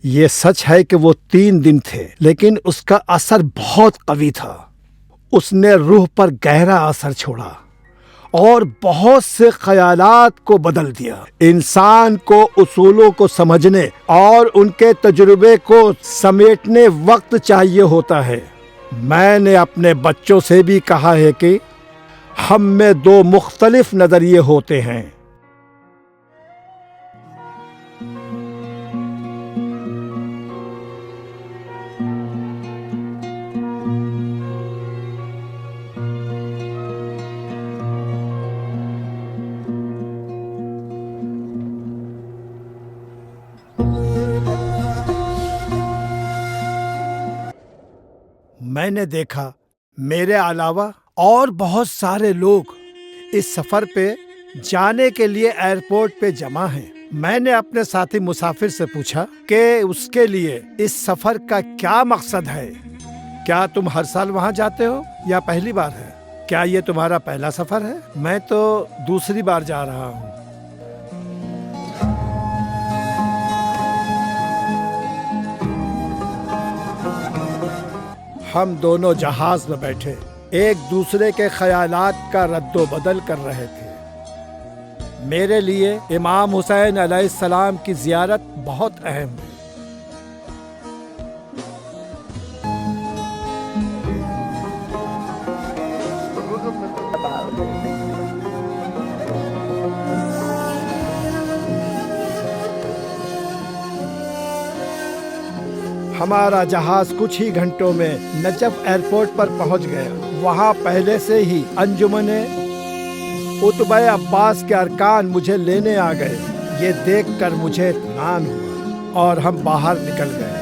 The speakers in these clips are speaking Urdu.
یہ سچ ہے کہ وہ 3 دن تھے، لیکن اس کا اثر بہت قوی تھا۔ اس نے روح پر گہرا اثر چھوڑا اور بہت سے خیالات کو بدل دیا۔ انسان کو اصولوں کو سمجھنے اور ان کے تجربے کو سمیٹنے وقت چاہیے ہوتا ہے۔ میں نے اپنے بچوں سے بھی کہا ہے کہ ہم میں 2 مختلف نظریے ہوتے ہیں۔ میں نے دیکھا میرے علاوہ اور بہت سارے لوگ اس سفر پہ جانے کے لیے ایئرپورٹ پہ جمع ہیں۔ میں نے اپنے ساتھی مسافر سے پوچھا کہ اس کے لیے اس سفر کا کیا مقصد ہے۔ کیا تم ہر سال وہاں جاتے ہو یا پہلی بار ہے؟ کیا یہ تمہارا پہلا سفر ہے؟ میں تو دوسری بار جا رہا ہوں۔ ہم دونوں جہاز میں بیٹھے ایک دوسرے کے خیالات کا رد و بدل کر رہے تھے۔ میرے لیے امام حسین علیہ السلام کی زیارت بہت اہم ہے۔ ہمارا جہاز کچھ ہی گھنٹوں میں نجف ایئرپورٹ پر پہنچ گیا۔ وہاں پہلے سے ہی انجمن عتبہ عباس کے ارکان مجھے لینے آ گئے۔ یہ دیکھ کر مجھے اطمینان ہوا اور ہم باہر نکل گئے۔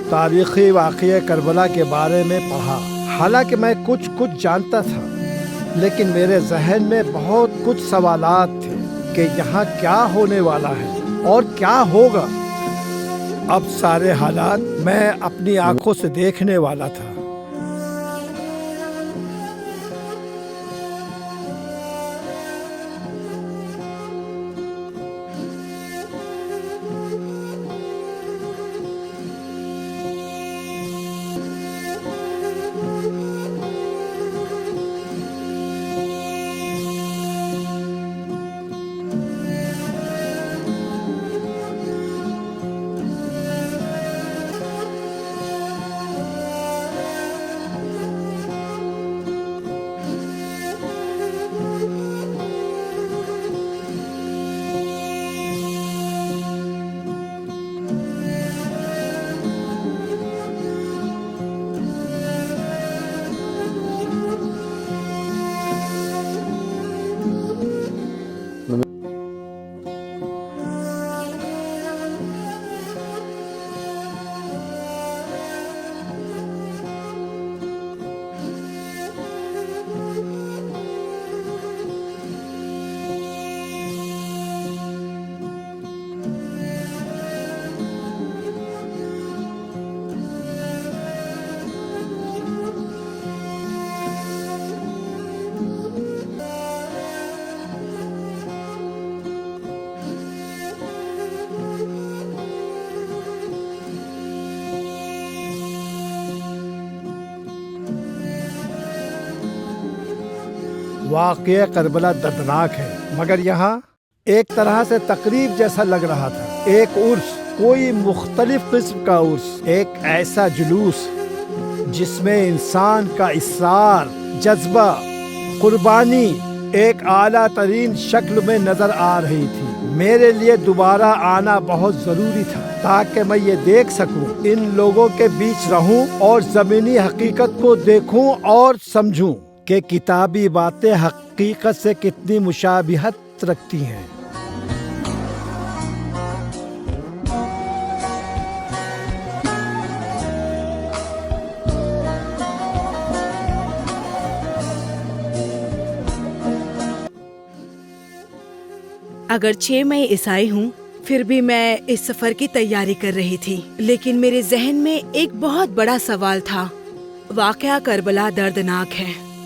تاریخی واقعے کربلا کے بارے میں پڑھا۔ حالانکہ میں کچھ جانتا تھا، لیکن میرے ذہن میں بہت کچھ سوالات تھے کہ یہاں کیا ہونے والا ہے اور کیا ہوگا۔ اب سارے حالات میں اپنی آنکھوں سے دیکھنے والا تھا۔ واقعہ کربلا دردناک ہے، مگر یہاں ایک طرح سے تقریب جیسا لگ رہا تھا۔ ایک عرس، کوئی مختلف قسم کا عرس، ایک ایسا جلوس جس میں انسان کا اصرار، جذبہ، قربانی ایک اعلیٰ ترین شکل میں نظر آ رہی تھی۔ میرے لیے دوبارہ آنا بہت ضروری تھا تاکہ میں یہ دیکھ سکوں، ان لوگوں کے بیچ رہوں اور زمینی حقیقت کو دیکھوں اور سمجھوں کہ کتابی باتیں حقیقت سے کتنی مشابہت رکھتی ہیں۔ اگرچہ میں عیسائی ہوں، پھر بھی میں اس سفر کی تیاری کر رہی تھی، لیکن میرے ذہن میں ایک بہت بڑا سوال تھا۔ واقعہ کربلا دردناک ہے،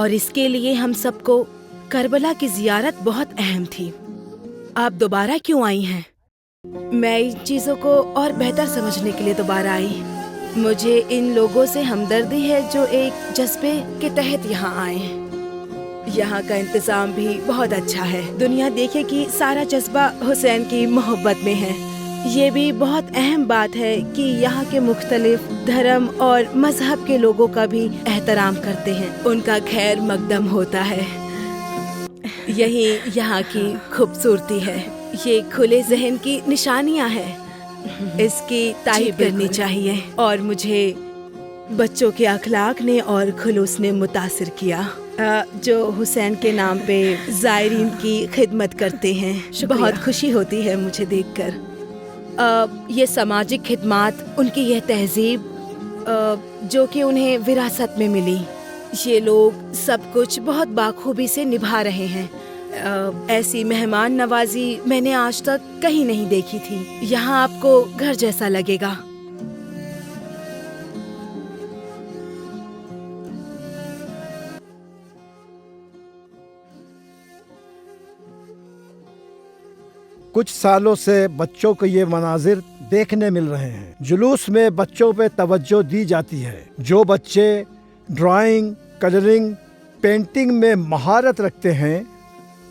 اور اس کے لیے ہم سب کو کربلا کی زیارت بہت اہم تھی۔ آپ دوبارہ کیوں آئی ہیں؟ میں ان چیزوں کو اور بہتر سمجھنے کے لیے دوبارہ آئی۔ مجھے ان لوگوں سے ہمدردی ہے جو ایک جذبے کے تحت یہاں آئے ہیں۔ یہاں کا انتظام بھی بہت اچھا ہے۔ دنیا دیکھے کہ سارا جذبہ حسین کی محبت میں ہے۔ یہ بھی بہت اہم بات ہے کہ یہاں کے مختلف دھرم اور مذہب کے لوگوں کا بھی احترام کرتے ہیں، ان کا خیر مقدم ہوتا ہے۔ یہی یہاں کی خوبصورتی ہے۔ یہ کھلے ذہن کی نشانیاں ہیں، اس کی تعریف کرنی چاہیے۔ اور مجھے بچوں کے اخلاق نے اور خلوص نے متاثر کیا جو حسین کے نام پہ زائرین کی خدمت کرتے ہیں۔ بہت خوشی ہوتی ہے مجھے دیکھ کر۔ یہ سماجی خدمات، ان کی یہ تہذیب جو کہ انہیں وراثت میں ملی، یہ لوگ سب کچھ بہت بخوبی سے نبھا رہے ہیں۔ ایسی مہمان نوازی میں نے آج تک کہیں نہیں دیکھی تھی۔ یہاں آپ کو گھر جیسا لگے گا۔ کچھ سالوں سے بچوں کو یہ مناظر دیکھنے مل رہے ہیں۔ جلوس میں بچوں پہ توجہ دی جاتی ہے۔ جو بچے ڈرائنگ، کلرنگ، پینٹنگ میں مہارت رکھتے ہیں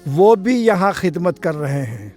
وہ بھی یہاں خدمت کر رہے ہیں۔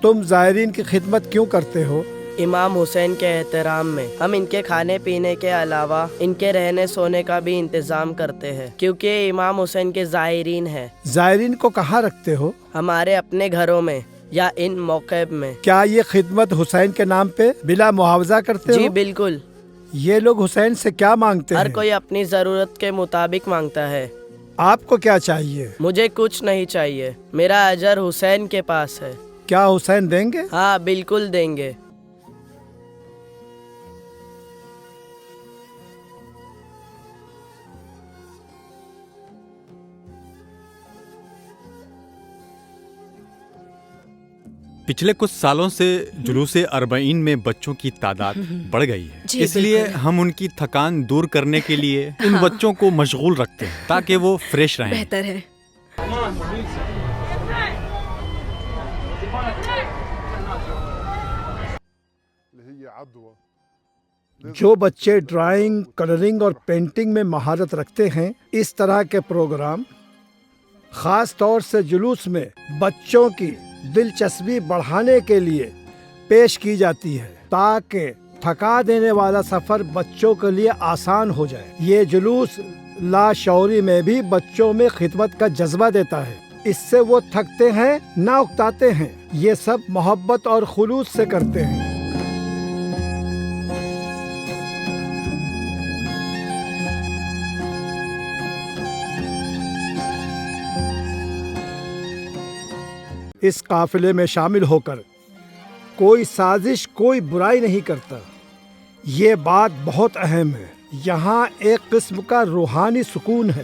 تم زائرین کی خدمت کیوں کرتے ہو؟ امام حسین کے احترام میں ہم ان کے کھانے پینے کے علاوہ ان کے رہنے سونے کا بھی انتظام کرتے ہیں، کیونکہ یہ امام حسین کے زائرین ہیں۔ زائرین کو کہاں رکھتے ہو؟ ہمارے اپنے گھروں میں یا ان موقع میں۔ کیا یہ خدمت حسین کے نام پہ بلا معاوضہ کرتے ہو؟ جی بالکل۔ یہ لوگ حسین سے کیا مانگتے ہر ہیں؟ کوئی اپنی ضرورت کے مطابق مانگتا ہے۔ آپ کو کیا چاہیے؟ مجھے کچھ نہیں چاہیے، میرا اجر حسین کے پاس ہے۔ کیا حسین دیں گے؟ ہاں بالکل دیں گے۔ پچھلے کچھ سالوں سے جلوس اربعین میں بچوں کی تعداد بڑھ گئی ہے، اس لیے ہم ان کی تھکان دور کرنے کے لیے ان بچوں کو مشغول رکھتے ہیں تاکہ وہ فریش رہیں۔ بہتر ہے۔ جو بچے ڈرائنگ، کلرنگ اور پینٹنگ میں مہارت رکھتے ہیں، اس طرح کے پروگرام خاص طور سے جلوس میں بچوں کی دلچسپی بڑھانے کے لیے پیش کی جاتی ہے تاکہ تھکا دینے والا سفر بچوں کے لیے آسان ہو جائے۔ یہ جلوس لاشعوری میں بھی بچوں میں خدمت کا جذبہ دیتا ہے، اس سے وہ تھکتے ہیں نہ اکتاتے ہیں۔ یہ سب محبت اور خلوص سے کرتے ہیں۔ اس قافلے میں شامل ہو کر کوئی سازش، کوئی برائی نہیں کرتا۔ یہ بات بہت اہم ہے۔ یہاں ایک قسم کا روحانی سکون ہے۔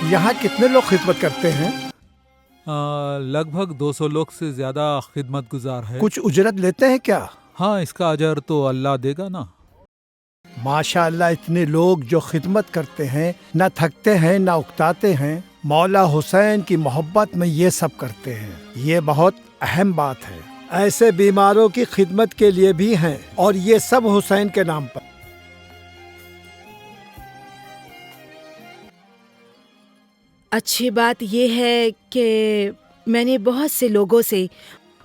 یہاں کتنے لوگ خدمت کرتے ہیں؟ لگ بھگ 200 لوگ سے زیادہ خدمت گزار ہے۔ کچھ اجرت لیتے ہیں کیا؟ ہاں، اس کا اجر تو اللہ دے گا نا۔ ماشاء اللہ، اتنے لوگ جو خدمت کرتے ہیں، نہ تھکتے ہیں نہ اکتاتے ہیں۔ مولا حسین کی محبت میں یہ سب کرتے ہیں۔ یہ بہت اہم بات ہے۔ ایسے بیماروں کی خدمت کے لیے بھی ہیں، اور یہ سب حسین کے نام پر۔ اچھی بات یہ ہے کہ میں نے بہت سے لوگوں سے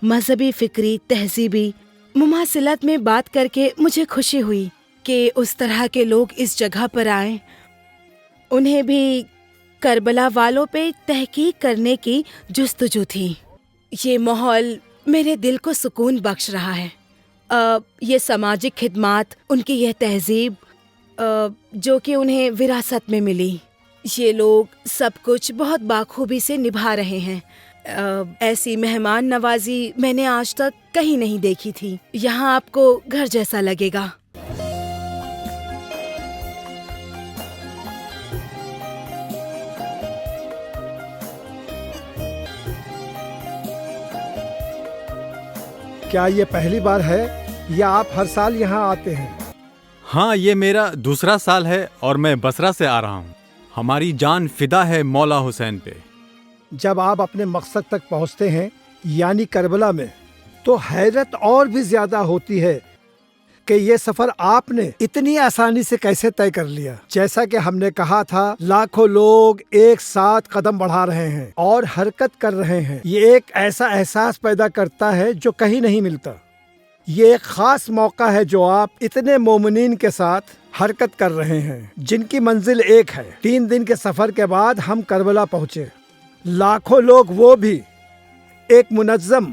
مذہبی، فکری، تہذیبی مماثلت میں بات کر کے مجھے خوشی ہوئی کہ اس طرح کے لوگ اس جگہ پر آئیں۔ انہیں بھی کربلا والوں پہ تحقیق کرنے کی جستجو تھی۔ یہ ماحول میرے دل کو سکون بخش رہا ہے۔ یہ سماجی خدمات، ان کی یہ تہذیب جو کہ انہیں وراثت میں ملی، یہ لوگ سب کچھ بہت بخوبی سے نبھا رہے ہیں۔ ایسی مہمان نوازی میں نے آج تک کہیں نہیں دیکھی تھی۔ یہاں آپ کو گھر جیسا لگے گا۔ کیا یہ پہلی بار ہے یا آپ ہر سال یہاں آتے ہیں؟ ہاں، یہ میرا دوسرا سال ہے اور میں بصرہ سے آ رہا ہوں۔ ہماری جان فدا ہے مولا حسین پہ۔ جب آپ اپنے مقصد تک پہنچتے ہیں یعنی کربلا میں، تو حیرت اور بھی زیادہ ہوتی ہے کہ یہ سفر آپ نے اتنی آسانی سے کیسے طے کر لیا۔ جیسا کہ ہم نے کہا تھا، لاکھوں لوگ ایک ساتھ قدم بڑھا رہے ہیں اور حرکت کر رہے ہیں۔ یہ ایک ایسا احساس پیدا کرتا ہے جو کہیں نہیں ملتا۔ یہ ایک خاص موقع ہے جو آپ اتنے مومنین کے ساتھ حرکت کر رہے ہیں جن کی منزل ایک ہے۔ 3 دن کے سفر کے بعد ہم کربلا پہنچے۔ لاکھوں لوگ، وہ بھی ایک منظم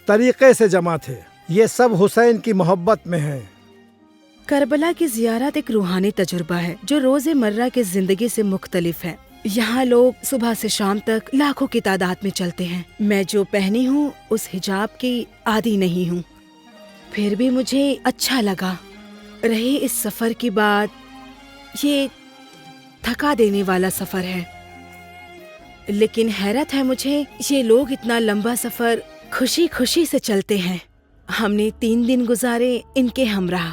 طریقے سے جمع تھے۔ یہ سب حسین کی محبت میں ہیں۔ کربلا کی زیارت ایک روحانی تجربہ ہے جو روز مرہ کی زندگی سے مختلف ہے۔ یہاں لوگ صبح سے شام تک لاکھوں کی تعداد میں چلتے ہیں۔ میں جو پہنی ہوں اس حجاب کی عادی نہیں ہوں، پھر بھی مجھے اچھا لگا۔ رہی اس سفر کی بات، یہ تھکا دینے والا سفر ہے، لیکن حیرت ہے مجھے یہ لوگ اتنا لمبا سفر خوشی خوشی سے چلتے ہیں۔ ہم نے 3 دن گزارے ان کے ہمراہ۔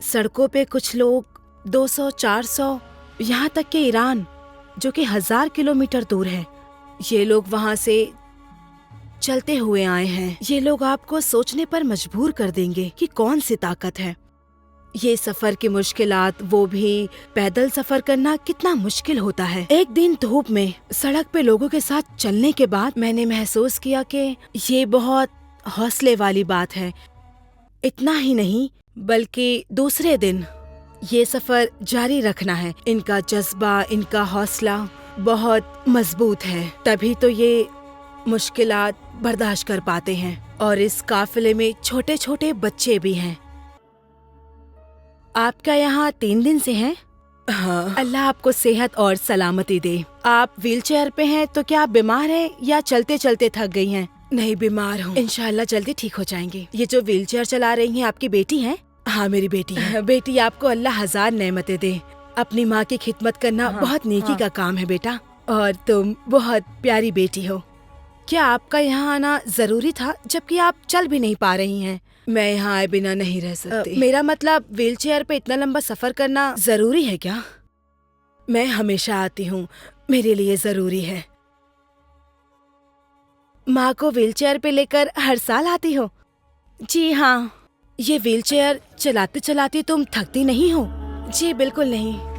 سڑکوں پہ کچھ لوگ 200، 400، یہاں تک کہ ایران جو کہ 1000 کلومیٹر دور ہے، یہ لوگ وہاں سے چلتے ہوئے آئے ہیں۔ یہ لوگ آپ کو سوچنے پر مجبور کر دیں گے کہ کون سی طاقت ہے۔ یہ سفر کی مشکلات، وہ بھی پیدل سفر کرنا کتنا مشکل ہوتا ہے۔ ایک دن دھوپ میں سڑک پہ لوگوں کے ساتھ چلنے کے بعد میں نے محسوس کیا کہ یہ بہت حوصلے والی بات ہے۔ اتنا ہی نہیں بلکہ دوسرے دن یہ سفر جاری رکھنا ہے۔ ان کا جذبہ، ان کا حوصلہ بہت مضبوط ہے، تبھی تو یہ مشکلات برداشت کر پاتے ہیں۔ اور اس قافلے میں چھوٹے چھوٹے بچے بھی ہیں۔ آپ کا یہاں 3 دن سے ہیں؟ ہاں، اللہ آپ کو صحت اور سلامتی دے۔ آپ ویل چیئر پہ ہیں تو کیا آپ بیمار ہیں یا چلتے چلتے تھک گئی ہیں؟ نہیں، بیمار ہوں۔ انشاءاللہ جلدی ٹھیک ہو جائیں گے۔ یہ جو ویل چیئر چلا رہی ہیں آپ کی بیٹی ہیں؟ ہاں، میری بیٹی ہے۔ بیٹی، آپ کو اللہ 1000 نعمتیں دے۔ اپنی ماں کی خدمت کرنا بہت نیکی کا کام ہے بیٹا، اور تم بہت پیاری بیٹی ہو۔ کیا آپ کا یہاں آنا ضروری تھا جبکہ آپ چل بھی نہیں پا رہی ہیں؟ میں یہاں آئے بنا نہیں رہ سکتی۔ میرا مطلب ویل چیئر پہ اتنا لمبا سفر کرنا ضروری ہے کیا؟ میں ہمیشہ آتی ہوں، میرے لیے ضروری ہے۔ ماں کو ویل چیئر پہ لے کر ہر سال آتی ہو؟ جی ہاں۔ یہ ویل چیئر چلاتے چلاتے تم تھکتی نہیں ہو؟ جی بالکل نہیں۔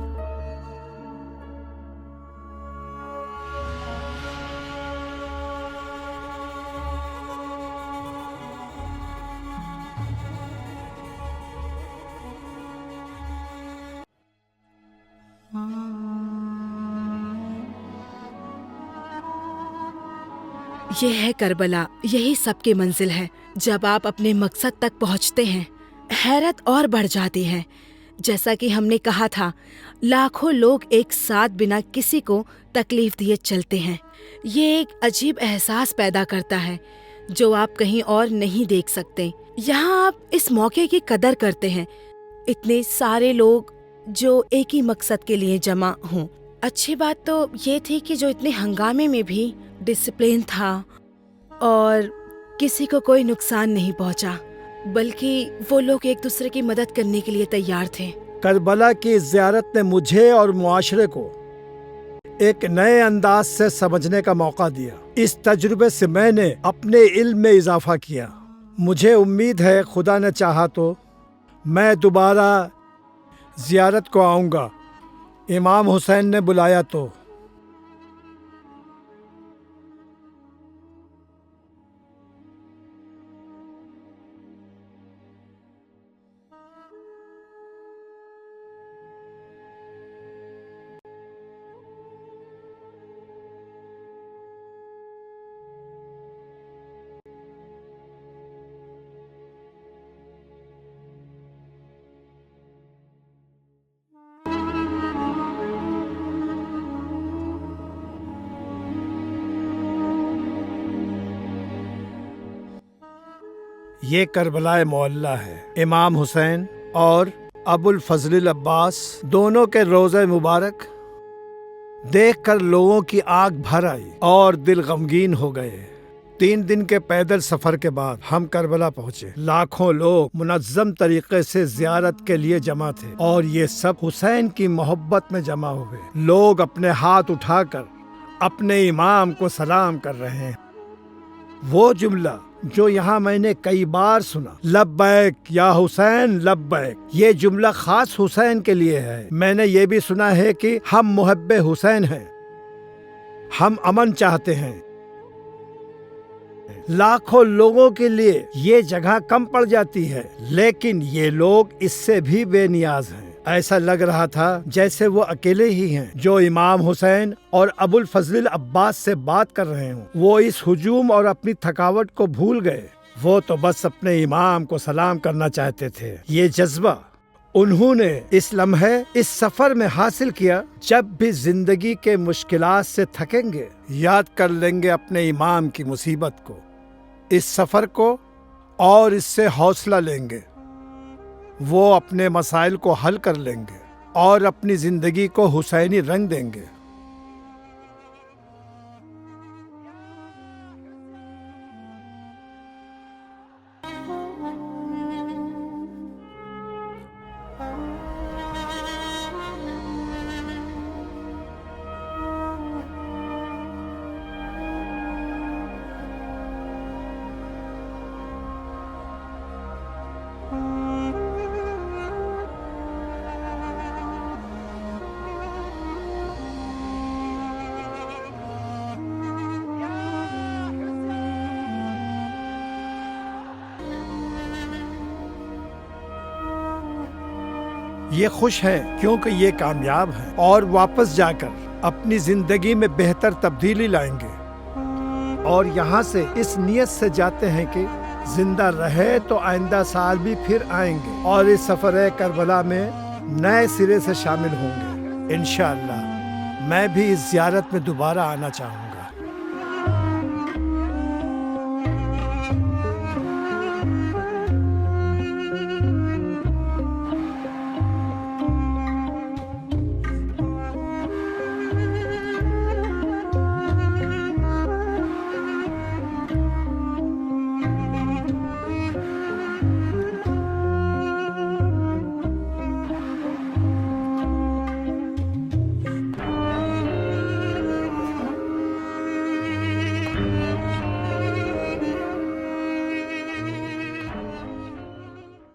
یہ ہے کربلا، یہی سب کی منزل ہے۔ جب آپ اپنے مقصد تک پہنچتے ہیں، حیرت اور بڑھ جاتی ہے۔ جیسا کہ ہم نے کہا تھا، لاکھوں لوگ ایک ساتھ بنا کسی کو تکلیف دیے چلتے ہیں۔ یہ ایک عجیب احساس پیدا کرتا ہے جو آپ کہیں اور نہیں دیکھ سکتے۔ یہاں آپ اس موقع کی قدر کرتے ہیں، اتنے سارے لوگ جو ایک ہی مقصد کے لیے جمع ہوں۔ اچھی بات تو یہ تھی کہ جو اتنے ہنگامے میں بھی ڈسپلین تھا اور کسی کو کوئی نقصان نہیں پہنچا، بلکہ وہ لوگ ایک دوسرے کی مدد کرنے کے لیے تیار تھے۔ کربلا کی زیارت نے مجھے اور معاشرے کو ایک نئے انداز سے سمجھنے کا موقع دیا۔ اس تجربے سے میں نے اپنے علم میں اضافہ کیا۔ مجھے امید ہے خدا نے چاہا تو میں دوبارہ زیارت کو آؤں گا، امام حسین نے بلایا تو۔ یہ کربلا معلیٰ ہے۔ امام حسین اور ابو الفضل عباس دونوں کے روضہ مبارک دیکھ کر لوگوں کی آنکھ بھر آئی اور دل غمگین ہو گئے۔ 3 دن کے پیدل سفر کے بعد ہم کربلا پہنچے۔ لاکھوں لوگ منظم طریقے سے زیارت کے لیے جمع تھے اور یہ سب حسین کی محبت میں جمع ہوئے۔ لوگ اپنے ہاتھ اٹھا کر اپنے امام کو سلام کر رہے ہیں۔ وہ جملہ جو یہاں میں نے کئی بار سنا، لبیک یا حسین لبیک، یہ جملہ خاص حسین کے لیے ہے۔ میں نے یہ بھی سنا ہے کہ ہم محب حسین ہیں، ہم امن چاہتے ہیں۔ لاکھوں لوگوں کے لیے یہ جگہ کم پڑ جاتی ہے، لیکن یہ لوگ اس سے بھی بے نیاز ہیں۔ ایسا لگ رہا تھا جیسے وہ اکیلے ہی ہیں جو امام حسین اور ابو الفضل عباس سے بات کر رہے ہوں۔ وہ اس ہجوم اور اپنی تھکاوٹ کو بھول گئے، وہ تو بس اپنے امام کو سلام کرنا چاہتے تھے۔ یہ جذبہ انہوں نے اس لمحے اس سفر میں حاصل کیا۔ جب بھی زندگی کے مشکلات سے تھکیں گے، یاد کر لیں گے اپنے امام کی مصیبت کو، اس سفر کو، اور اس سے حوصلہ لیں گے۔ وہ اپنے مسائل کو حل کر لیں گے اور اپنی زندگی کو حسینی رنگ دیں گے۔ یہ خوش ہیں کیونکہ یہ کامیاب ہیں اور واپس جا کر اپنی زندگی میں بہتر تبدیلی لائیں گے، اور یہاں سے اس نیت سے جاتے ہیں کہ زندہ رہے تو آئندہ سال بھی پھر آئیں گے اور اس سفر کربلا میں نئے سرے سے شامل ہوں گے۔ انشاءاللہ میں بھی اس زیارت میں دوبارہ آنا چاہوں گا۔